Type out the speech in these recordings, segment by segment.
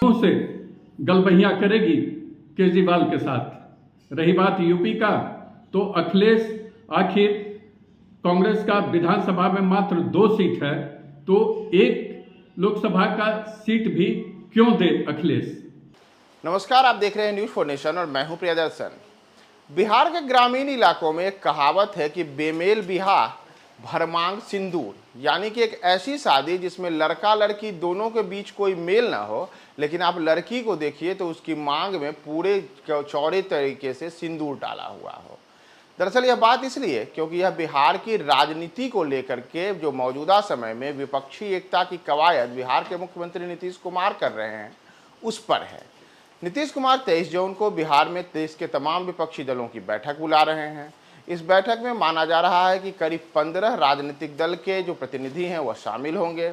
मुंह से गलबहियां करेगी केजरीवाल के साथ। रही बात यूपी का, तो अखिलेश आखिर कांग्रेस का विधानसभा में मात्र 2 सीट है, तो एक लोकसभा का सीट भी क्यों दे अखिलेश। नमस्कार, आप देख रहे हैं न्यूज़ 4 नेशन और मैं हूं प्रियदर्शन। बिहार के ग्रामीण इलाकों में एक कहावत है कि बेमेल बिहा भरमांग सिंदूर, यानी कि एक ऐसी शादी जिसमें लड़का लड़की दोनों के बीच कोई मेल ना हो, लेकिन आप लड़की को देखिए तो उसकी मांग में पूरे चौड़े तरीके से सिंदूर डाला हुआ हो। दरअसल यह बात इसलिए क्योंकि यह बिहार की राजनीति को लेकर के जो मौजूदा समय में विपक्षी एकता की कवायद बिहार के मुख्यमंत्री नीतीश कुमार कर रहे हैं उस पर है। नीतीश कुमार 23 जून को बिहार में देश के तमाम विपक्षी दलों की बैठक बुला रहे हैं। इस बैठक में माना जा रहा है कि करीब 15 राजनीतिक दल के जो प्रतिनिधि हैं वह शामिल होंगे।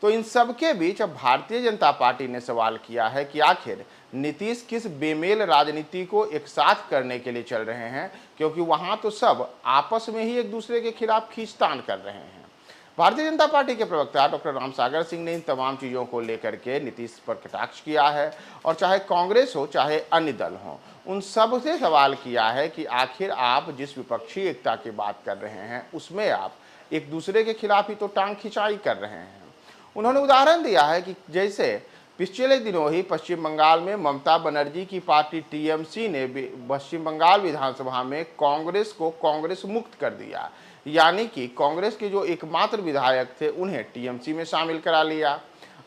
तो इन सब के बीच अब भारतीय जनता पार्टी ने सवाल किया है कि आखिर नीतीश किस बेमेल राजनीति को एक साथ करने के लिए चल रहे हैं, क्योंकि वहां तो सब आपस में ही एक दूसरे के खिलाफ खींचतान कर रहे हैं। भारतीय जनता पार्टी के प्रवक्ता डॉक्टर रामसागर सिंह ने इन तमाम चीज़ों को लेकर के नीतीश पर कटाक्ष किया है और चाहे कांग्रेस हो चाहे अन्य दल हो, उन सब से सवाल किया है कि आखिर आप जिस विपक्षी एकता की बात कर रहे हैं उसमें आप एक दूसरे के खिलाफ ही तो टांग खिंचाई कर रहे हैं। उन्होंने उदाहरण दिया है कि जैसे पिछले दिनों ही पश्चिम बंगाल में ममता बनर्जी की पार्टी टीएमसी ने पश्चिम बंगाल विधानसभा में कांग्रेस को कांग्रेस मुक्त कर दिया, यानी कि कांग्रेस के जो एकमात्र विधायक थे उन्हें टीएमसी में शामिल करा लिया।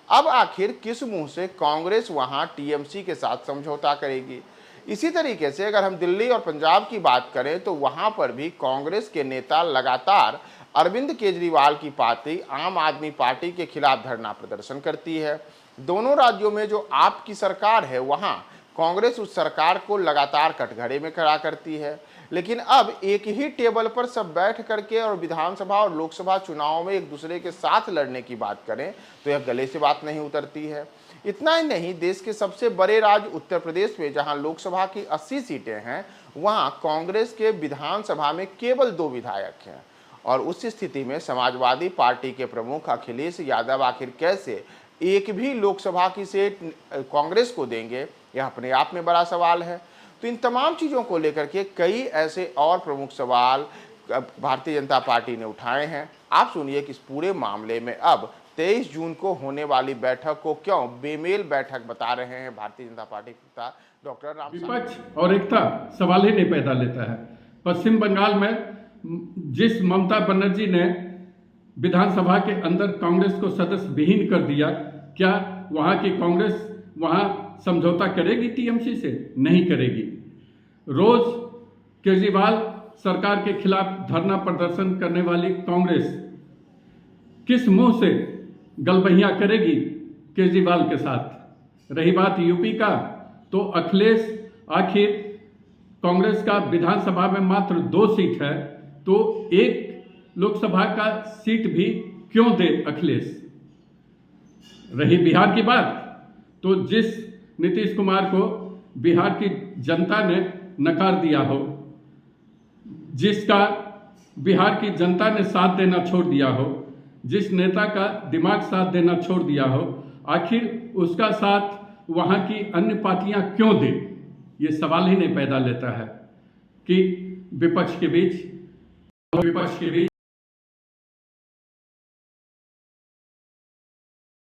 अब आखिर किस मुंह से कांग्रेस वहां टीएमसी के साथ समझौता करेगी। इसी तरीके से अगर हम दिल्ली और पंजाब की बात करें तो वहां पर भी कांग्रेस के नेता लगातार अरविंद केजरीवाल की पार्टी आम आदमी पार्टी के खिलाफ धरना प्रदर्शन करती है। दोनों राज्यों में जो आप की सरकार है वहां कांग्रेस उस सरकार को लगातार कटघरे में खड़ा करती है। लेकिन अब एक ही टेबल पर सब बैठ करके और विधानसभा और लोकसभा चुनाव में एक दूसरे के साथ लड़ने की बात करें तो यह गले से बात नहीं उतरती है। इतना ही नहीं, देश के सबसे बड़े राज्य उत्तर प्रदेश में जहां लोकसभा की 80 सीटें हैं, वहां कांग्रेस के विधानसभा में केवल 2 विधायक हैं। और उस स्थिति में समाजवादी पार्टी के प्रमुख अखिलेश यादव आखिर कैसे एक भी लोकसभा की सीट कांग्रेस को देंगे, यह अपने आप में बड़ा सवाल है। तो इन तमाम चीज़ों को लेकर के कई ऐसे और प्रमुख सवाल भारतीय जनता पार्टी ने उठाए हैं। आप सुनिए कि इस पूरे मामले में अब 23 जून को होने वाली बैठक को क्यों बेमेल बैठक बता रहे हैं भारतीय जनता पार्टी के डॉक्टर राम। विपक्ष और एकता सवाल ही नहीं पैदा लेता है। पश्चिम बंगाल में जिस ममता बनर्जी ने विधानसभा के अंदर कांग्रेस को सदस्य विहीन कर दिया, क्या वहां की कांग्रेस वहां समझौता करेगी टीएमसी से? नहीं करेगी। रोज केजरीवाल सरकार के खिलाफ धरना प्रदर्शन करने वाली कांग्रेस किस मुंह से गलबहियां करेगी केजरीवाल के साथ। रही बात यूपी का, तो अखिलेश आखिर कांग्रेस का विधानसभा में मात्र 2 सीट है, तो एक लोकसभा का सीट भी क्यों दे अखिलेश। रही बिहार की बात, तो जिस नीतीश कुमार को बिहार की जनता ने नकार दिया हो, जिसका बिहार की जनता ने साथ देना छोड़ दिया हो, जिस नेता का दिमाग साथ देना छोड़ दिया हो, आखिर उसका साथ वहां की अन्य पार्टियां क्यों दे। ये सवाल ही नहीं पैदा लेता है कि विपक्ष के बीच